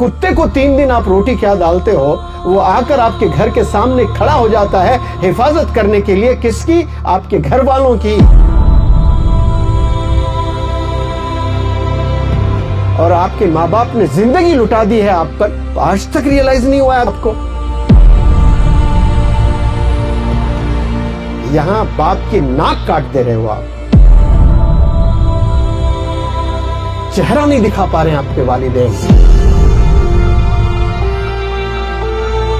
कुत्ते को 3 दिन आप रोटी क्या डालते हो, वो आकर आपके घर के सामने खड़ा हो जाता है हिफाजत करने के लिए। किसकी? आपके घर वालों की। और आपके माँ बाप ने जिंदगी लुटा दी है आप पर, आज तक रियलाइज नहीं हुआ है आपको। यहां बाप की नाक काट दे रहे हो आप, चेहरा नहीं दिखा पा रहे हैं आपके वालिदैन।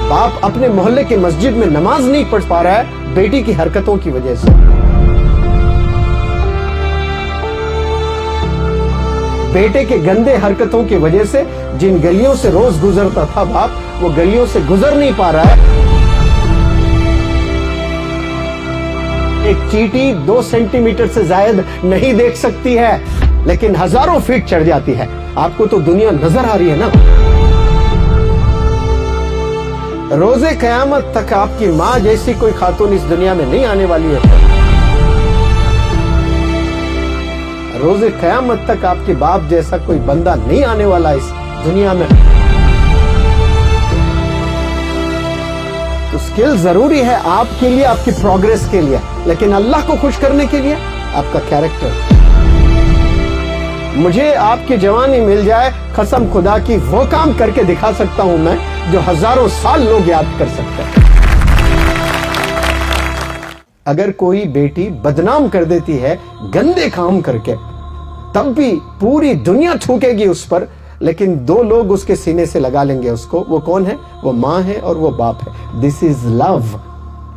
बाप अपने मोहल्ले की मस्जिद में नमाज नहीं पढ़ पा रहा है बेटी की हरकतों की वजह से। बेटे के गंदे हरकतों की वजह से जिन गलियों से रोज गुजरता था बाप, वो गलियों से गुजर नहीं पा रहा है। एक चींटी 2 सेंटीमीटर से ज्यादा नहीं देख सकती है, लेकिन हजारों फीट चढ़ जाती है। आपको तो दुनिया नजर आ रही है ना। रोजे कयामत तक आपकी माँ जैसी कोई खातून इस दुनिया में नहीं आने वाली है। रोजे कयामत तक आपके बाप जैसा कोई बंदा नहीं आने वाला इस दुनिया में। तो स्किल जरूरी है आपके लिए, आपकी प्रोग्रेस के लिए, लेकिन अल्लाह को खुश करने के लिए आपका कैरेक्टर। मुझे आपकी जवानी मिल जाए, कसम खुदा की वो काम करके दिखा सकता हूं मैं जो हजारों साल लोग याद कर सकते हैं। अगर कोई बेटी बदनाम कर देती है गंदे काम करके, तब भी पूरी दुनिया थूकेगी उस पर, लेकिन 2 लोग उसके सीने से लगा लेंगे उसको। वो कौन है? वो माँ है और वो बाप है। This is love.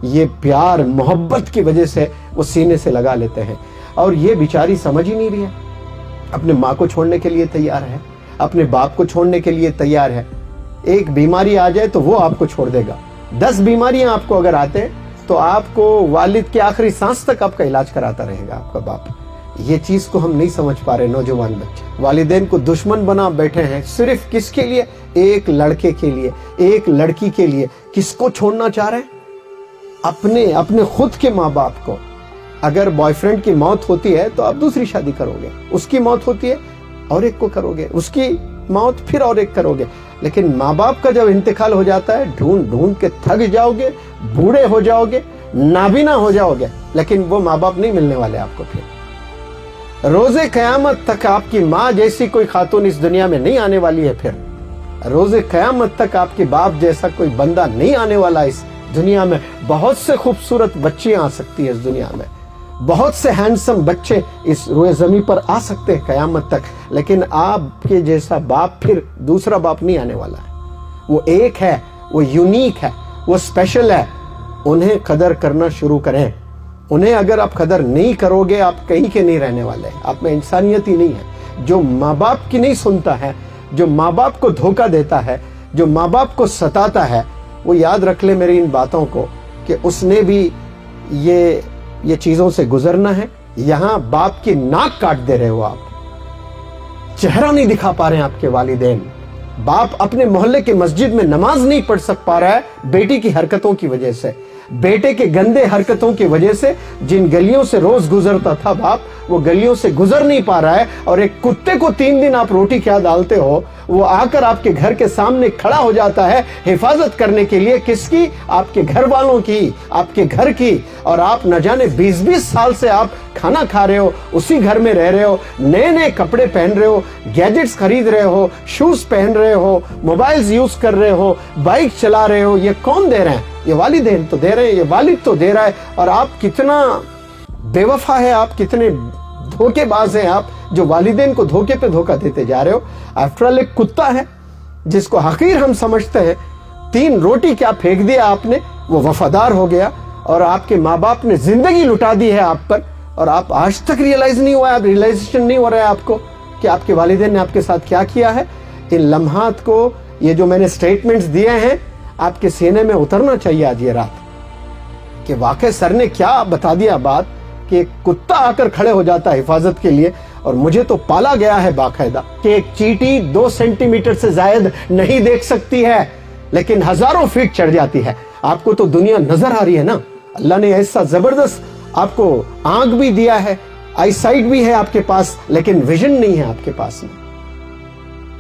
ये प्यार मोहब्बत की वजह से वो सीने से लगा लेते हैं। और ये बेचारी समझ ही नहीं रही है, अपने माँ को छोड़ने के लिए तैयार है, अपने बाप को छोड़ने के लिए तैयार है। एक बीमारी आ जाए तो वो आपको छोड़ देगा। 10 बीमारियां आपको अगर आते हैं तो आपको वालिद के आखिरी सांस तक आपका इलाज कराता रहेगा आपका बाप। ये चीज को हम नहीं समझ पा रहे नौजवान बच्चे। वालिदैन को दुश्मन बना बैठे हैं सिर्फ किसके लिए? एक लड़के के लिए, एक लड़की के लिए। किसको छोड़ना चाह रहे हैं? अपने खुद के माँ बाप को। अगर बॉयफ्रेंड की मौत होती है तो आप दूसरी शादी करोगे, उसकी मौत होती है और एक को करोगे, उसकी मौत फिर और एक करोगे। लेकिन माँ बाप का जब इंतकाल हो जाता है, ढूंढ ढूंढ के थक जाओगे, बूढ़े हो जाओगे, नाबीना हो जाओगे, लेकिन वो माँ बाप नहीं मिलने वाले आपको। फिर रोजे कयामत तक आपकी माँ जैसी कोई खातून इस दुनिया में नहीं आने वाली है। फिर रोजे कयामत तक आपके बाप जैसा कोई बंदा नहीं आने वाला इस दुनिया में। बहुत से खूबसूरत बच्चियां आ सकती है इस दुनिया में, बहुत से हैंडसम बच्चे इस रोए जमीन पर आ सकते हैं कयामत तक, लेकिन आपके जैसा बाप फिर दूसरा बाप नहीं आने वाला है। वो एक है, वो यूनिक है, वो स्पेशल है। उन्हें कदर करना शुरू करें। उन्हें अगर आप कदर नहीं करोगे, आप कहीं के नहीं रहने वाले। आप में इंसानियत ही नहीं है। जो माँ बाप की नहीं सुनता है, जो माँ बाप को धोखा देता है, जो माँ बाप को सताता है, वो याद रख ले मेरी इन बातों को कि उसने भी ये चीजों से गुजरना है। यहां बाप की नाक काट दे रहे हो आप, चेहरा नहीं दिखा पा रहे हैं आपके वालिदैन। बाप अपने मोहल्ले के मस्जिद में नमाज नहीं पढ़ सक पा रहा है बेटी की हरकतों की वजह से। बेटे के गंदे हरकतों की वजह से जिन गलियों से रोज गुजरता था बाप, वो गलियों से गुजर नहीं पा रहा है। और एक कुत्ते को 3 दिन आप रोटी क्या डालते हो, वो आकर आपके घर के सामने खड़ा हो जाता है हिफाजत करने के लिए। किसकी? आपके घर वालों की, आपके घर की। और आप न जाने 20-20 साल से आप खाना खा रहे हो, उसी घर में रह रहे हो, नए नए कपड़े पहन रहे हो, गैजेट्स खरीद रहे हो, शूज पहन रहे हो, मोबाइल्स यूज कर रहे हो, बाइक चला रहे हो। ये कौन दे रहे हैं? ये वालिदैन तो दे रहे हैं, ये वालिद तो दे रहा है। और आप कितना बेवफा है, आप कितने धोखेबाज हैं आप, जो वालिदैन को धोखे पे धोखा देते जा रहे हो। आफ्टर ऑल एक कुत्ता है जिसको हकीर हम समझते हैं, 3 रोटी क्या फेंक दिया आपने, वो वफादार हो गया। और आपके माँ बाप ने जिंदगी लुटा दी है आप पर, और आप आज तक रियलाइज नहीं हुआ है, रियलाइजेशन नहीं हो रहा है आपको कि आपके वालिदैन ने आपके साथ क्या किया है। इन लम्हात को, ये जो मैंने स्टेटमेंट्स दिए हैं, आपके सीने में उतरना चाहिए आज ये रात कि वाकई सर ने क्या बता दिया बात कि एक कुत्ता आकर खड़े हो जाता है हिफाजत के लिए। और मुझे तो पाला गया है बाकायदा कि एक चींटी 2 सेंटीमीटर से ज्यादा नहीं देख सकती है, लेकिन हजारों फीट चढ़ जाती है। आपको तो दुनिया नजर आ रही है ना। अल्लाह ने ऐसा जबरदस्त आपको आंख भी दिया है, आई साइट भी है आपके पास, लेकिन विजन नहीं है आपके पास में।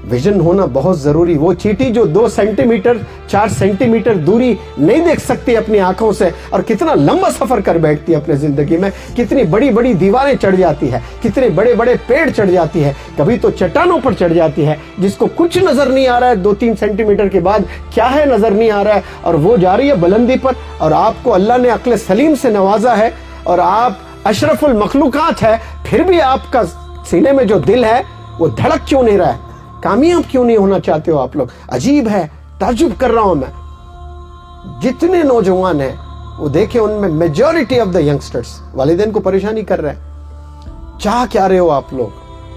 विजन होना बहुत जरूरी। वो चींटी जो 2 सेंटीमीटर 4 सेंटीमीटर दूरी नहीं देख सकती अपनी आंखों से, और कितना लंबा सफर कर बैठती है अपने जिंदगी में, कितनी बड़ी बड़ी दीवारें चढ़ जाती है, कितने बड़े बड़े पेड़ चढ़ जाती है, कभी तो चट्टानों पर चढ़ जाती है जिसको कुछ नजर नहीं आ रहा है, 2-3 सेंटीमीटर के बाद क्या है नजर नहीं आ रहा है, और वो जा रही है बुलंदी पर। और आपको अल्लाह ने अक्ल सलीम से नवाजा है और आप अशरफुल मखलूकात है, फिर भी आपका सीने में जो दिल है वो धड़क क्यों नहीं रहा है? कामयाब क्यों नहीं होना चाहते हो आप लोग? अजीब है, ताज्जुब कर रहा हूं मैं। जितने नौजवान हैं वो देखे, उनमें मेजॉरिटी ऑफ द यंगस्टर्स वालिदैन को परेशानी कर रहे हैं। चाह क्या रहे हो आप लोग?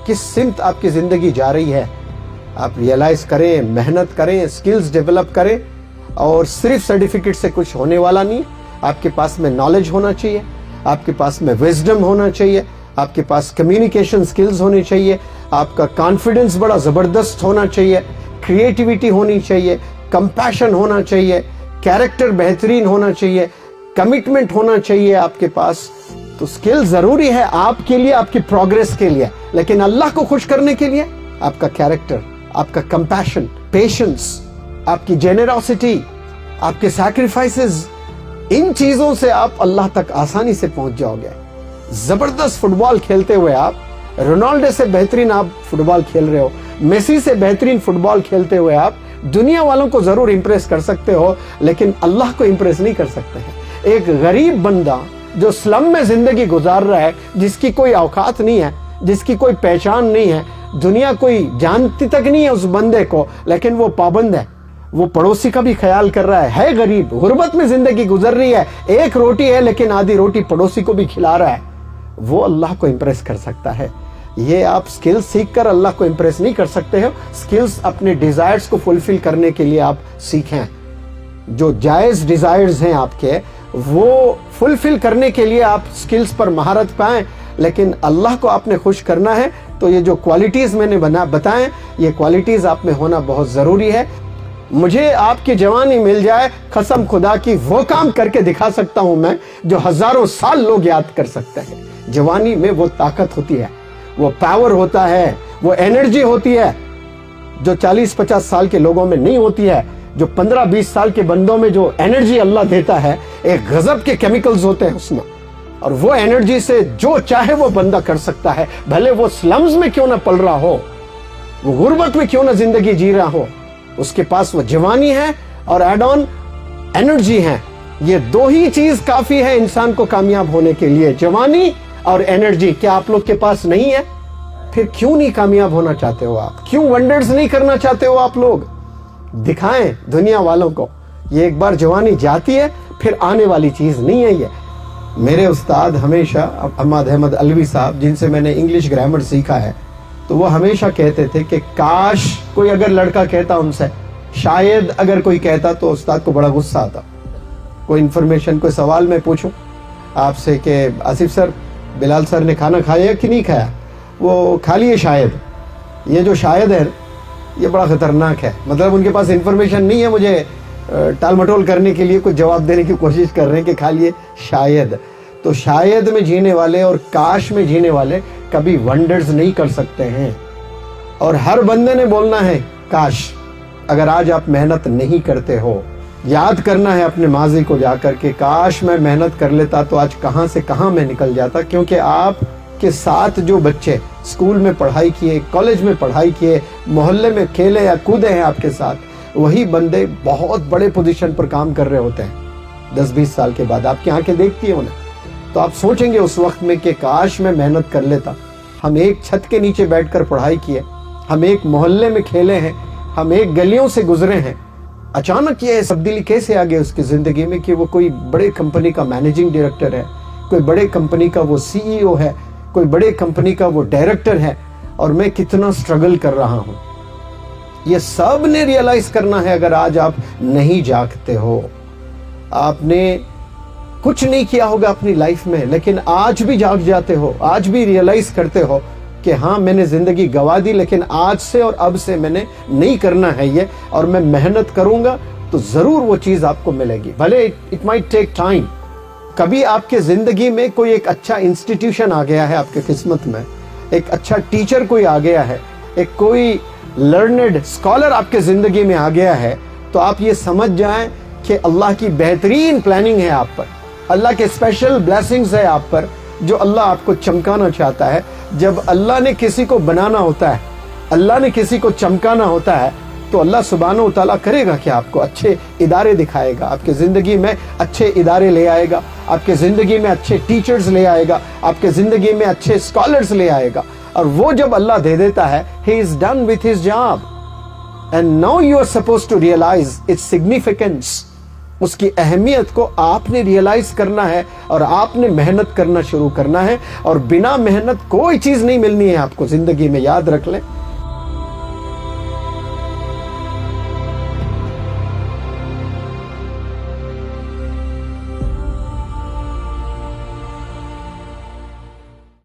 किस सिमत आपकी जिंदगी जा रही है? आप रियलाइज करें, मेहनत करें, स्किल्स डेवलप करें। और सिर्फ सर्टिफिकेट से कुछ होने वाला नहीं है। आपके पास में नॉलेज होना चाहिए, आपके पास में विजडम होना चाहिए, आपके पास कम्युनिकेशन स्किल्स होनी चाहिए, आपका कॉन्फिडेंस बड़ा जबरदस्त होना चाहिए, क्रिएटिविटी होनी चाहिए, कंपैशन होना चाहिए, कैरेक्टर बेहतरीन होना चाहिए, कमिटमेंट होना चाहिए आपके पास। तो स्किल जरूरी है आपके लिए, आपकी प्रोग्रेस के लिए, लेकिन अल्लाह को खुश करने के लिए आपका कैरेक्टर, आपका कंपैशन, पेशेंस, आपकी जेनरॉसिटी, आपके सैक्रिफाइसेस, इन चीजों से आप अल्लाह तक आसानी से पहुंच जाओगे। जबरदस्त फुटबॉल खेलते हुए आप, रोनाल्डो से बेहतरीन आप फुटबॉल खेल रहे हो, मेसी से बेहतरीन फुटबॉल खेलते हुए आप दुनिया वालों को जरूर इंप्रेस कर सकते हो, लेकिन अल्लाह को इंप्रेस नहीं कर सकते हैं। एक गरीब बंदा जो स्लम में जिंदगी गुजार रहा है, जिसकी कोई औकात नहीं है, जिसकी कोई पहचान नहीं है, दुनिया कोई जानती तक नहीं है उस बंदे को, लेकिन वो पाबंद है, वो पड़ोसी का भी ख्याल कर रहा है गरीब, गुर्बत में जिंदगी गुजर रही है, एक रोटी है लेकिन आधी रोटी पड़ोसी को भी खिला रहा है, वो अल्लाह को इंप्रेस कर सकता है। ये आप स्किल्स सीख कर अल्लाह को इंप्रेस नहीं कर सकते हो। स्किल्स अपने डिजायर्स को फुलफिल करने के लिए आप सीखें। जो जायज डिजायर्स हैं आपके, वो फुलफिल करने के लिए आप स्किल्स पर महारत पाएं, लेकिन अल्लाह को आपने खुश करना है तो ये जो क्वालिटीज मैंने बताएं, ये क्वालिटीज आप में होना बहुत जरूरी है। मुझे आपकी जवानी मिल जाए, कसम खुदा की वो काम करके दिखा सकता हूं मैं जो हजारों साल लोग याद कर सकते हैं। जवानी में वो ताकत होती है, वो पावर होता है, वो एनर्जी होती है जो 40-50 साल के लोगों में नहीं होती है। जो 15-20 साल के बंदों में जो एनर्जी अल्लाह देता है, एक गजब के केमिकल्स होते हैं उसमें, और वो एनर्जी से जो चाहे वो बंदा कर सकता है, भले वो स्लम्स में क्यों ना पल रहा हो, वो गुर्बत में क्यों ना जिंदगी जी रहा हो, उसके पास वो जवानी है और एड ऑन एनर्जी है। ये दो ही चीज काफी है इंसान को कामयाब होने के लिए, जवानी और एनर्जी। क्या आप लोग के पास नहीं है? फिर क्यों नहीं कामयाब होना चाहते हो आप? क्यों वंडर्स नहीं करना चाहते हो आप लोग? दिखाएं दुनिया वालों को, ये एक बार जवानी जाती है फिर आने वाली चीज नहीं है ये। मेरे उस्ताद हमेशा अहमद अहमद अलवी साहब, जिनसे मैंने इंग्लिश ग्रामर सीखा है, तो वो हमेशा कहते थे कि काश कोई अगर लड़का कहता उनसे, शायद अगर कोई कहता, तो उस्ताद को बड़ा गुस्सा आता। कोई इन्फॉर्मेशन, कोई सवाल मैं पूछूं आपसे कि आसिफ सर, बिलाल सर ने खाना खाया कि नहीं खाया, वो खा लिए शायद। ये जो शायद है ये बड़ा खतरनाक है, मतलब उनके पास इन्फॉर्मेशन नहीं है, मुझे टाल मटोल करने के लिए कुछ जवाब देने की कोशिश कर रहे हैं कि खा लिए शायद। तो शायद में जीने वाले और काश में जीने वाले कभी वंडर्स नहीं कर सकते हैं। और हर बंदे ने बोलना है काश। अगर आज आप मेहनत नहीं करते हो, याद करना है अपने माजी को जाकर के, काश मैं मेहनत कर लेता तो आज कहां से कहां मैं निकल जाता। क्योंकि आप के साथ जो बच्चे स्कूल में पढ़ाई किए, कॉलेज में पढ़ाई किए, मोहल्ले में खेले या कूदे हैं आपके साथ, वही बंदे बहुत बड़े पोजीशन पर काम कर रहे होते हैं 10-20 साल के बाद। आपकी आंखें देखती है उन्हें, तो आप सोचेंगे उस वक्त में कि काश मैं मेहनत कर लेता। हम एक छत के नीचे बैठकर पढ़ाई किए, हम एक मोहल्ले में खेले हैं, हम एक गलियों से गुजरे हैं। अचानक ये तब्दीली कैसे आ गई उसकी जिंदगी में कि वो कोई बड़े कंपनी का मैनेजिंग डायरेक्टर है, कोई बड़े कंपनी का वो सीईओ है, कोई बड़े कंपनी का वो डायरेक्टर है, और मैं कितना स्ट्रगल कर रहा हूं। ये सब ने रियलाइज करना है। अगर आज आप नहीं जागते हो, आपने कुछ नहीं किया होगा अपनी लाइफ में, लेकिन आज भी जाग जाते हो, आज भी रियलाइज करते हो कि हाँ मैंने जिंदगी गवा दी, लेकिन आज से और अब से मैंने नहीं करना है ये, और मैं मेहनत करूंगा तो जरूर वो चीज आपको मिलेगी, भले इट माइट टेक टाइम। कभी आपके जिंदगी में कोई एक अच्छा इंस्टीट्यूशन आ गया है आपके किस्मत में, एक अच्छा टीचर कोई आ गया है, एक कोई لرنڈ اسکالر آپ کے زندگی میں آ گیا ہے تو آپ یہ سمجھ جائیں کہ اللہ کی بہترین پلاننگ ہے آپ پر, اللہ کے اسپیشل بلیسنگز ہے آپ پر, جو اللہ آپ کو چمکانا چاہتا ہے. جب اللہ نے کسی کو بنانا ہوتا ہے, اللہ نے کسی کو چمکانا ہوتا ہے, تو اللہ سبحانہ و تعالیٰ کرے گا کہ آپ کو اچھے ادارے دکھائے گا, آپ کے زندگی میں اچھے ادارے لے آئے گا, آپ کے زندگی میں اچھے ٹیچرز لے آئے گا, آپ کے زندگی میں اچھے اسکالرز لے آئے گا. اور وہ جب اللہ دے دیتا ہے, he is done with his job and now you are supposed to realize its significance. اس کی اہمیت کو آپ نے ریئلائز کرنا ہے اور آپ نے محنت کرنا شروع کرنا ہے, اور بنا محنت کوئی چیز نہیں ملنی ہے آپ کو زندگی میں, یاد رکھ لیں.